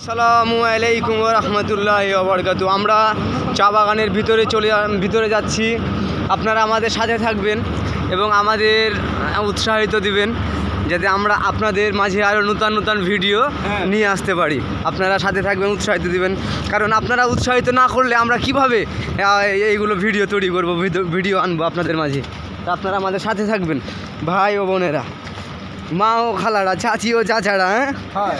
আসসালামু আলাইকুম ওয়া রাহমাতুল্লাহি ওয়া বারাকাতুহু। আমরা চা বাগানের ভিতরে যাচ্ছি। আপনারা আমাদের সাথে থাকবেন এবং আমাদের উৎসাহিত দিবেন যাতে আমরা আপনাদের মাঝে আরও নতুন ভিডিও নিয়ে আসতে পারি। আপনারা সাথে থাকবেন, উৎসাহিত দিবেন, কারণ আপনারা উৎসাহিত না করলে আমরা কিভাবে এইগুলো ভিডিও তৈরি করব, ভিডিও আনবো আপনাদের মাঝে। তা আপনারা আমাদের সাথে থাকবেন, ভাই ও বোনেরা, মা ও খালারা, চাচি ও চাচারা। হ্যাঁ,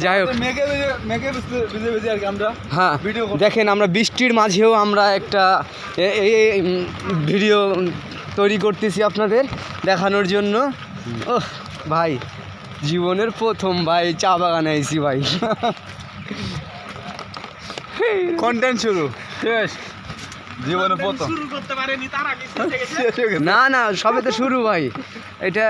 যাই হোক, হ্যাঁ দেখেন, আমরা বৃষ্টির মাঝেও আমরা একটা ভিডিও তৈরি করতেছি আপনাদের দেখানোর জন্য। ও ভাই, জীবনের প্রথম ভাই চা বাগানে আইছি ভাই। কন্টেন্ট শুরু শেষ, জীবনের প্রথম না সবে তো শুরু ভাই। এটা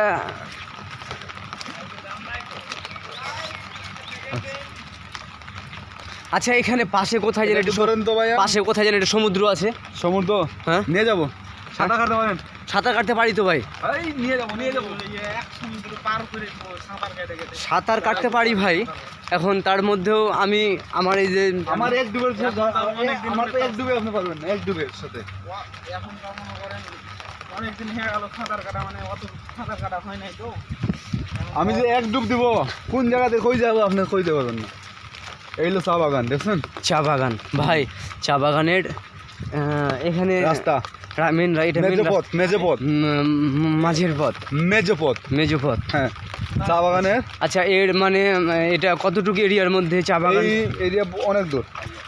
আচ্ছা, এখানে পাশে কোথায় যেন একটু সমুদ্র আছে। সমুদ্র? হ্যাঁ, নিয়ে যাবো। সাঁতার কাটতে পারেন? সাঁতার কাটতে পারি তো ভাই। নিয়ে যাবো। সাঁতার কাটতে পারি ভাই। এখন তার মধ্যেও আমি আমার এই যে আমার এক ডুবের এক ডুবে আপনি পারবেন না, এক ডুবের সাথে। এখন মনে করেন অনেকদিন হয়ে গেল সাঁতার কাটা, মানে অত সাঁতার কাটা হয় নাই তো। আমি যে এক ডুব দিব, কোন জায়গাতে কই যাবো আপনি কইতে পারবেন না। এই হলো চা বাগান, দেখছেন? চা বাগান ভাই, চা বাগানের এখানে রাস্তা মেজো পথ। হ্যাঁ, চা বাগানের। আচ্ছা, এর মানে এটা কতটুকু এরিয়ার মধ্যে চা বাগান? এরিয়া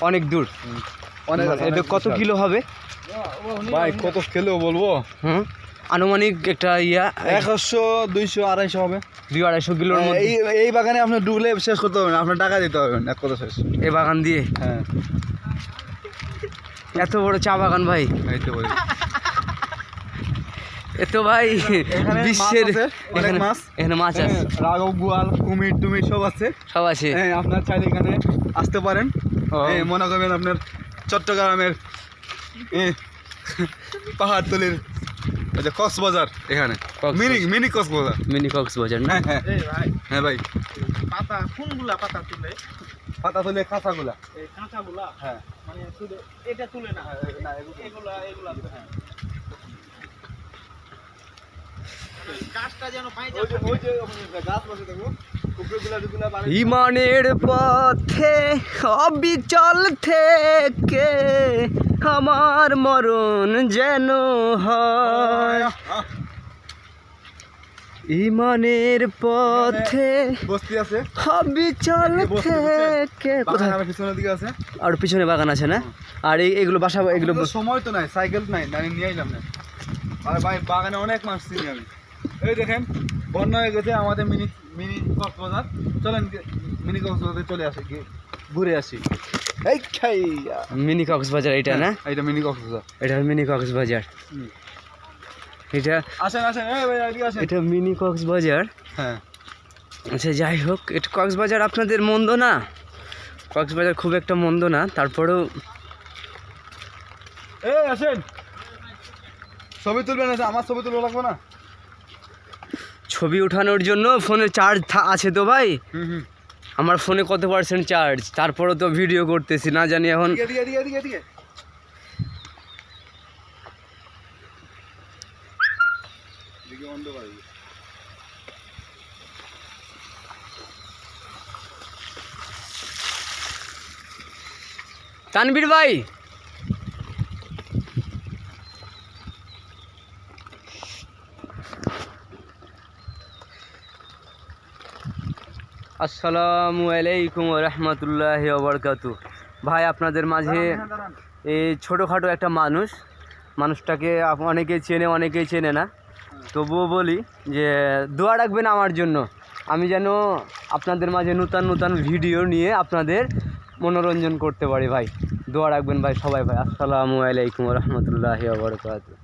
অনেক দূর। এটা কত কিলো হবে ভাই? কত কিলো বলবো? আনুমানিক একটা 100, 200, 250 হবে। 200-250 কিলোর মধ্যে। এই বাগানে আপনি ডুবলে শেষ করতে পারবেন, আপনার টাকা দিতে পারবেন এক কথা শেষ। এই বাগান দিয়ে? হ্যাঁ, এত বড় চা বাগান ভাই। এত ভাই বিশ্বের এখানে মাছ আছে, রাঘব, বোয়াল, কুমির টুমির সব আছে। হ্যাঁ, আপনার চাইলে এখানে আসতে পারেন। মনে করবেন আপনার চট্টগ্রামের পাহাড়তলির কক্সবাজার, এখানে মিনি কক্সবাজার না? হ্যাঁ ভাই। পাতা কোনগুলা? পাতা তুলে কাঁচাগুলা। হ্যাঁ, মানে শুধু এটা তুলে না, এগুলা। হ্যাঁ, ইমানের পথে অবিচল থেকে আমার মরণ যেন হয়। ইমানের পথে বস্তি আছে অবিচল থেকে। কোথায়? পিছনের দিকে আছে, আর পিছনে বাগান আছে না? আর এগুলো বাসা, এগুলো সময় তো নাই, সাইকেল নাই, নিয়ে এলাম না। আর ভাই, বাগানে অনেক মাছ চিনি আমি। এই দেখেন, বন্যা হয়ে গেছে আমাদের মিনি কক্সবাজার। চলেন মিনি কক্সবাজারে চলে আসি, ঘুরে আসি। মিনি কক্সবাজার এটা না? এটা মিনি কক্সবাজার। এটা মিনি কক্সবাজার। এটা আসেন। এটা মিনি কক্সবাজার। হ্যাঁ, আচ্ছা, যাই হোক, এটা কক্সবাজার আপনাদের মন্দ না, কক্সবাজার খুব একটা মন্দ না, তারপরেও আসেন, ছবি তুলবেন। আমার ছবি তুলবে লাগবে না? ছবি ওঠানোর জন্য ফোনে চার্জ আছে তো ভাই। আমার ফোনে কত % চার্জ, তারপরেও তো ভিডিও করতেছি, না জানি এখন। তানবীর ভাই, আসসালামু আলাইকুম ওয়া রাহমাতুল্লাহি ওয়া বারাকাতুহু। ভাই, আপনাদের মাঝে এই ছোটোখাটো একটা মানুষটাকে অনেকেই চেনে, অনেকেই চেনে না, তবুও বলি যে দোয়া রাখবেন আমার জন্য, আমি যেন আপনাদের মাঝে নতুন ভিডিও নিয়ে আপনাদের মনোরঞ্জন করতে পারি। ভাই, দোয়া রাখবেন ভাই, সবাই ভাই। আসসালামু আলাইকুম ওয়া রাহমাতুল্লাহি ওয়া বারাকাতুহু।